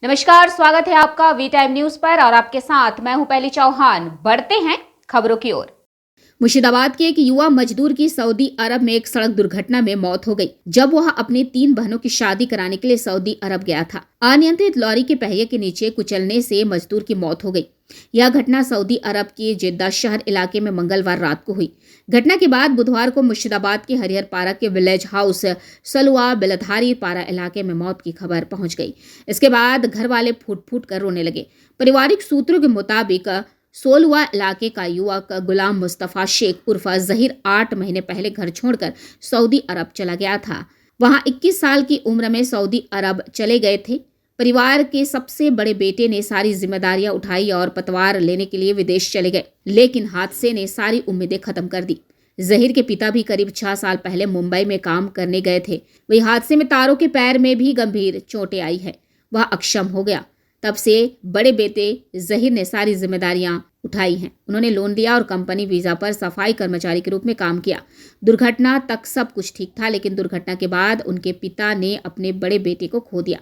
नमस्कार, स्वागत है आपका वी टाइम न्यूज पर और आपके साथ मैं हूं पहली चौहान। बढ़ते हैं खबरों की ओर। मुर्शिदाबाद के एक युवा मजदूर की सऊदी अरब में एक सड़क दुर्घटना में मौत हो गई जब वह अपनी 3 बहनों की शादी कराने के लिए सऊदी अरब गया था। अनियंत्रित लॉरी के पहिए के नीचे कुचलने से मजदूर की मौत हो गई। यह घटना सऊदी अरब के जेद्दा शहर इलाके में मंगलवार रात को हुई। घटना के बाद बुधवार को मुर्शिदाबाद के हरिहर पारा के विलेज हाउस सलुआ बिलधारी पारा इलाके में मौत की खबर पहुंच गई। इसके बाद घर वाले फूट फूट कर रोने लगे। पारिवारिक सूत्रों के मुताबिक सोलुआ इलाके का युवक गुलाम मुस्तफा शेख उर्फ जहीर 8 महीने पहले घर छोड़कर सऊदी अरब चला गया था। वहां 21 साल की उम्र में सऊदी अरब चले गए थे। परिवार के सबसे बड़े बेटे ने सारी जिम्मेदारियां उठाई और पतवार लेने के लिए विदेश चले गए, लेकिन हादसे ने सारी उम्मीदें खत्म कर दी। जहीर के पिता भी करीब 6 साल पहले मुंबई में काम करने गए थे। वही हादसे में तारों के पैर में भी गंभीर चोटें आई है। वह अक्षम हो गया। तब से बड़े बेटे जहीर ने सारी जिम्मेदारियां उठाई हैं। उन्होंने लोन लिया और कंपनी वीजा पर सफाई कर्मचारी के रूप में काम किया। दुर्घटना तक सब कुछ ठीक था, लेकिन दुर्घटना के बाद उनके पिता ने अपने बड़े बेटे को खो दिया।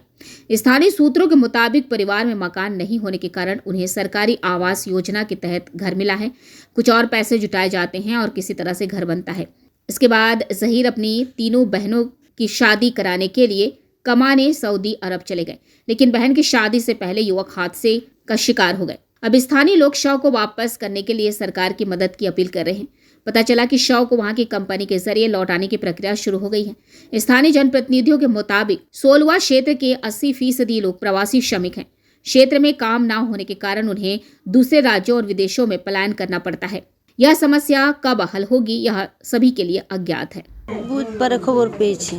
स्थानीय सूत्रों के मुताबिक परिवार में मकान नहीं होने के कारण उन्हें सरकारी आवास योजना के तहत घर मिला है। कुछ और पैसे जुटाए जाते हैं और किसी तरह से घर बनता है। इसके बाद जहीर अपनी तीनों बहनों की शादी कराने के लिए कमाने सऊदी अरब चले गए, लेकिन बहन की शादी से पहले युवक हादसे का शिकार हो गए। अब स्थानीय लोग शव को वापस करने के लिए सरकार की मदद की अपील कर रहे हैं। पता चला कि शव को वहां की कंपनी के जरिए लौटाने की प्रक्रिया शुरू हो गई है। स्थानीय जनप्रतिनिधियों के मुताबिक सोलवा क्षेत्र के 80% लोग प्रवासी श्रमिक हैं। क्षेत्र में काम न होने के कारण उन्हें दूसरे राज्यों और विदेशों में पलायन करना पड़ता है। यह समस्या कब हल होगी, यह सभी के लिए अज्ञात है। বুধবারে খবর পেয়েছি।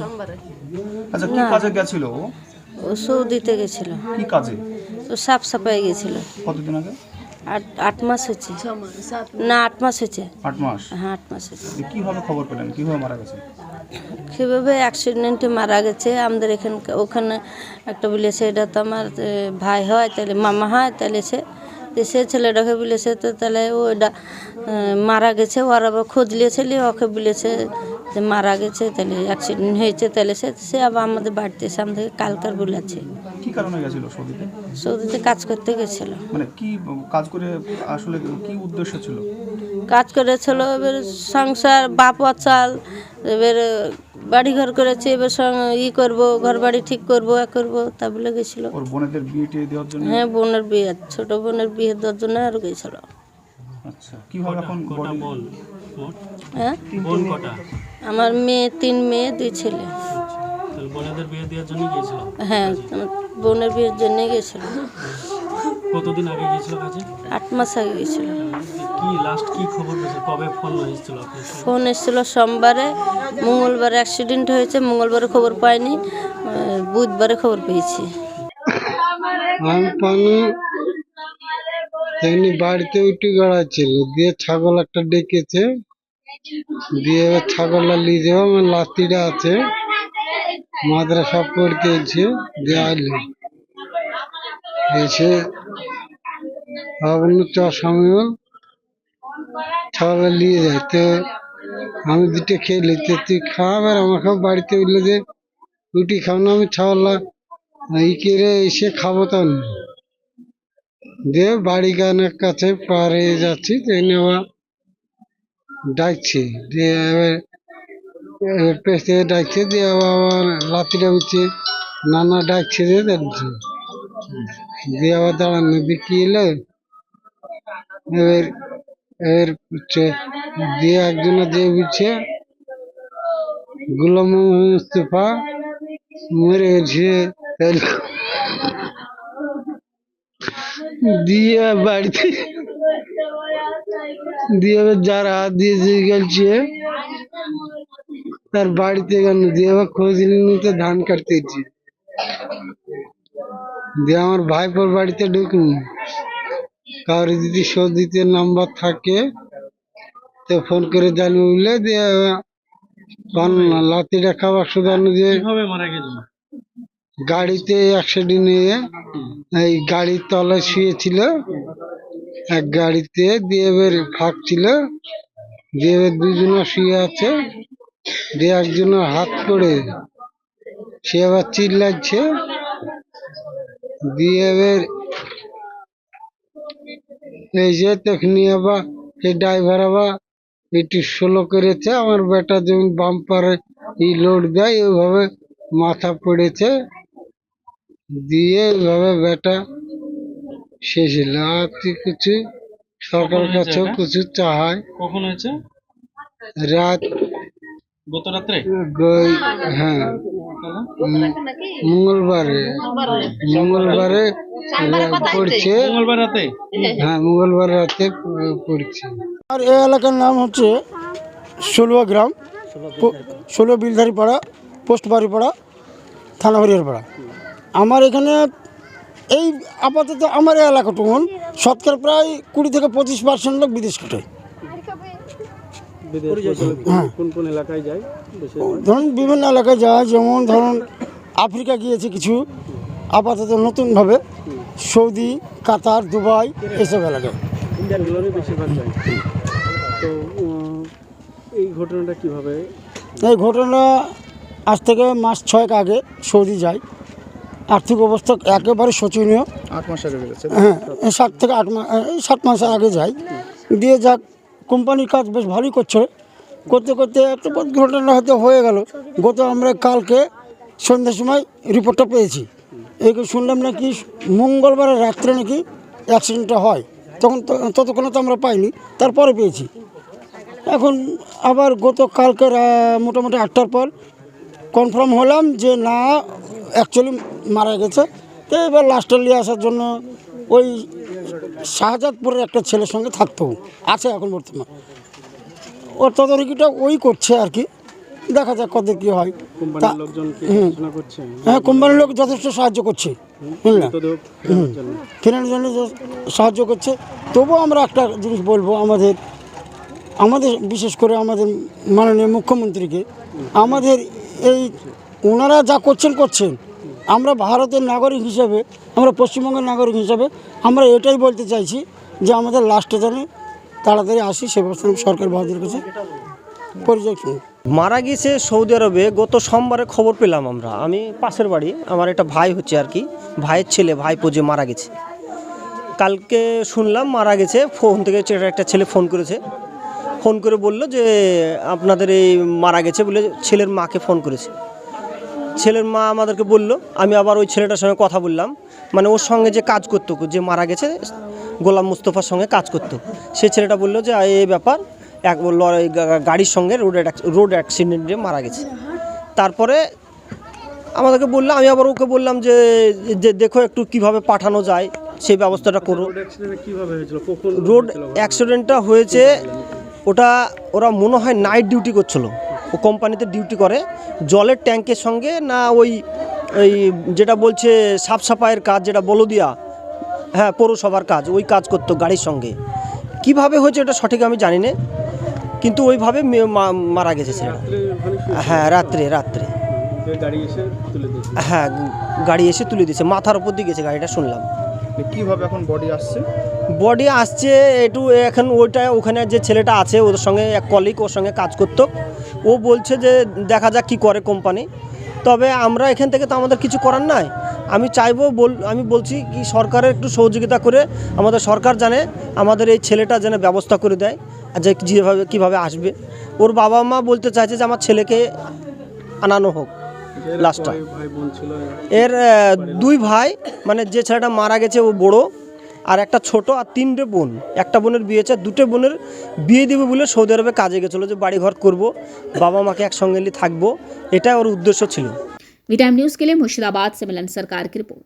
আচ্ছা, কি কাজে গেছিল ও? ও সৌদিতে গেছিল। কি কাজে? ও সাফ সাফাই গেছিল। কতদিন আগে? 8 মাস হচ্ছে। না 8 মাস হচ্ছে। 8 মাস। হ্যাঁ 8 মাস হচ্ছে। কিভাবে খবর পেলেন? কিভাবে মারা গেছে? কিভাবে অ্যাক্সিডেন্টে মারা গেছে। আমাদের ওখানে একটা বলেছে এটা তো আমার ভাই হয়, তাহলে মামা হয়, তাহলে সে ছেলেটাকে বলেছে তো তাহলে ওটা মারা গেছে। ওর আবার খোঁজ নিয়েছিল, ওকে বলেছে যে মারা গেছে, তাহলে অ্যাক্সিডেন্ট হয়েছে। তাহলে সে আবার আমাদের বাড়িতে এসে আমাদেরকে কালকার বলেছে। কি কারণে গেছিল সৌদিতে? সৌদিতে কাজ করতে গেছিল। মানে কি কাজ করে, আসলে কি উদ্দেশ্য ছিল? কাজ করেছিল, এবার সংসার বাপ চাল, এবার বাড়ি ঘর করেছে, এবার করবো, ঘর বাড়ি ঠিক করবো, করবো তা বলে গেছিল। ওর বোনেদের বিয়ে টিয়ে দেওয়ার জন্য? হ্যাঁ বোনের বিয়ে, ছোট বোনের বিয়ে দেওয়ার জন্য আর গেছিল। আচ্ছা, কিভাবে এখন বোন? হ্যাঁ বোন কটা? আমার মেয়ে 3 মেয়ে 2 ছেলে। তাহলে বোনেদের বিয়ে দেওয়ার জন্য গিয়েছিল? হ্যাঁ আমার বোনের বিয়ের জন্য গেছিল। কতদিন আগে গিয়েছিল কাজে? 8 মাস আগে গেছিল। কি লাস্ট কি খবর পেয়েছে? কবে ফোন এসেছিল আপনার? ফোন এসেছিল সোমবারে, মঙ্গলবারে অ্যাক্সিডেন্ট হয়েছে, মঙ্গলবারে খবর পাইনি, বুধবারে খবর পেয়েছি। আমি পানি তেমনি বাড়িতে উঠে গড়াচ্ছিল, দিয়ে ছাগল একটা ডেকেছে, দিয়ে এবার ছাগলটা নিয়ে যাবো, আমার লাতিটা আছে, মাদ্রাসা পড়তে এসে দিয়ে আইলো, এসে ভাবলো চ সময় ছাগলটা নিয়ে যায়। তো আমি 2টা খেয়ে নিতে, তুই খাওয়াবে আর আমাকে বাড়িতে উঠলে যে রুটি খাও না, আমি ছাগলটা কেড়ে এসে খাবো তা না। দিয়ে বাড়ি গানের কাছে পার হয়ে যাচ্ছি, আবার ডাকছে, দিয়ে এবার পেছনে ডাকছে, দিয়ে আবার লাতিটা উঠছে, নানা ডাকছে, দিয়ে আবার দাঁড়ানো, দিয়ে কি এলো, এবার এবার দিয়ে একজনে দিয়ে বুঝছে গোলাম মুস্তফা মরে গেছে। দিয়ে বাড়িতে দিয়ে যারা হাত দিয়েছে গেছে তার বাড়িতে গেল, দিয়ে আবার খোঁজ নিতে ধান কাটতেছি, দিয়ে আমার ভাইপোর বাড়িতে ঢুকনি। কারো যদি সৌদিতে নাম্বার থাকে তো ফোন করে জানবো বলে, দিয়ে লাতিটা খাবার শুধানো, যে কিভাবে মারা গেল? গাড়িতে অ্যাক্সিডেন্ট হয়ে এই গাড়ির তলায় শুয়েছিল এক গাড়িতে, দিয়ে এবার ফাঁক ছিল, দিয়ে এবার 2জনা শুয়ে আছে, দিয়ে একজনের হাত পড়ে সে আবার চিল্লাচ্ছে, দিয়ে এবার এই যে তখনই আবার এই ড্রাইভার আবার একটু স্লো করেছে, আমার বেটা যেমন বাম্পারে লোড দেয় ওইভাবে মাথা পড়েছে, দিয়ে ওইভাবে বেটা শেষ হলো। আর তো কিছু সরকারের কাছেও কিছু চায়। কখন হয়েছে? রাত গত রাত্রে? হ্যাঁ মঙ্গলবারে পড়ছে। মঙ্গলবার রাতে? হ্যাঁ মঙ্গলবার রাতে পড়ছে। আর এই এলাকার নাম হচ্ছে ষোলোয়া গ্রাম, ষোলো বিলধারি পাড়া, পোস্ট বাড়িপাড়া, থানা হরিয়ারপাড়া। আমার এখানে এই আপাতত আমার এই এলাকাটুকুন শতকরা প্রায় 20 থেকে 25% লোক বিদেশ কাটে। কোন কোন এলাকায় যায়? ধরুন বিভিন্ন এলাকায় যায়, যেমন ধরুন আফ্রিকা গিয়েছে কিছু, আপাতত নতুনভাবে সৌদি, কাতার, দুবাই এসব এলাকায়। ইন্ডিয়ানগুলোরই বেশিরভাগ যায়। তো এই ঘটনাটা কিভাবে? এই ঘটনা আজ থেকে মাস 6 আগে সৌদি যায়। আর্থিক অবস্থা একেবারে শোচনীয়। 8 মাস আগে গেছে। হ্যাঁ 7 থেকে 8 মাস, 7 মাস আগে যায়। দিয়ে যাক, কোম্পানির কাজ বেশ ভালোই করছে, করতে করতে একটা ঘটনা হয়তো হয়ে গেল। আমরা কালকে সন্ধ্যার সময় রিপোর্টটা পেয়েছি। এই শুনলাম নাকি মঙ্গলবারের রাত্রে নাকি অ্যাক্সিডেন্টটা হয়, ততক্ষণে তো আমরা পাইনি, তারপরে পেয়েছি। এখন আবার কালকে মোটামুটি 8টার পর কনফার্ম হলাম যে না, অ্যাকচুয়ালি মারা গেছে। তো এবার লাস্টে নিয়ে আসার জন্য ওই শাহজাদপুরের একটা ছেলের সঙ্গে থাকতো, আছে এখন বর্তমান। ওর তদারকিটা ওই করছে আর কি, দেখা যাক কত কী হয়। হ্যাঁ কোম্পানির লোক যথেষ্ট সাহায্য করছে, বুঝলেন, ফেরানোর জন্য সাহায্য করছে। তবুও আমরা একটা জিনিস বলবো, আমাদের বিশেষ করে আমাদের মাননীয় মুখ্যমন্ত্রীকে, আমাদের এই ওনারা যা করছেন, আমরা ভারতের নাগরিক হিসেবে, আমরা পশ্চিমবঙ্গের নাগরিক হিসেবে আমরা এটাই বলতে চাইছি যে আমাদের লাস্টে যেন তাড়াতাড়ি আসি, সে ব্যবস্থা সরকার বাহাদুর কাছে পরিচয়। মারা গেছে সৌদি আরবে গত সোমবারে খবর পেলাম আমরা। আমি পাশের বাড়ি, আমার একটা ভাই হচ্ছে আর কি, ভাইয়ের ছেলে, ভাইপো যে মারা গেছে। কালকে শুনলাম মারা গেছে, ফোন থেকে একটা ছেলে ফোন করেছে, ফোন করে বলল যে আপনাদের এই মারা গেছে বলে ছেলের মাকে ফোন করেছে। ছেলের মা আমাদেরকে বলল, আমি আবার ওই ছেলেটার সঙ্গে কথা বললাম, মানে ওর সঙ্গে যে কাজ করতো, যে মারা গেছে গোলাম মুস্তফার সঙ্গে কাজ করতো, সেই ছেলেটা বললো যে এই ব্যাপার, এক গাড়ির সঙ্গে রোড অ্যাক্সিডেন্টে মারা গেছে। তারপরে আমাদেরকে বললাম, আমি আবার ওকে বললাম যে দেখো একটু কিভাবে পাঠানো যায় সেই ব্যবস্থাটা করো। রোড অ্যাক্সিডেন্টটা হয়েছে, ওরা মনে হয় নাইট ডিউটি করছিল, ও কোম্পানিতে ডিউটি করে, জলের ট্যাঙ্কের সঙ্গে না ওই যেটা বলছে সাফ সাফাইয়ের কাজ, যেটা বলদিয়া, হ্যাঁ পৌরসভার কাজ, ওই কাজ করতো গাড়ির সঙ্গে। কিভাবে হয়েছে এটা সঠিক আমি জানি না, কিন্তু ওইভাবে মারা গেছে ছেলেটা। হ্যাঁ রাত্রে হ্যাঁ গাড়ি এসে তুলে দিয়েছে, মাথার উপর দিয়ে গেছে গাড়িটা, শুনলাম। কিভাবে এখন বডি আসছে একটু এখন ওখানে যে ছেলেটা আছে ওদের সঙ্গে এক কলিগ, ওর সঙ্গে কাজ করতো, ও বলছে যে দেখা যাক কী করে কোম্পানি। তবে আমরা এখান থেকে তো আমাদের কিছু করার নাই। আমি বলছি কি সরকারের একটু সহযোগিতা করে, আমাদের সরকার জানে আমাদের এই ছেলেটা যেন ব্যবস্থা করে দেয়, যে কীভাবে আসবে। ওর বাবা মা বলতে চাইছে যে আমার ছেলেকে আনানো হোক লাস্টটা। এর 2 ভাই, মানে যে ছেলেটা মারা গেছে ও বড়, আর একটা ছোট, আর 3টে বোন। একটা বোনের বিয়ে হয়েছে, 2টে বোনের বিয়ে দেবে বলে সৌদি আরবে কাজে গেছিলো, যে বাড়িঘর করব, বাবা মাকে একসঙ্গে নিয়ে থাকবো, এটা ওর উদ্দেশ্য ছিল। वी टाइम न्यूज़ के लिए मुर्शिदाबाद से मिलन सरकार की रिपोर्ट।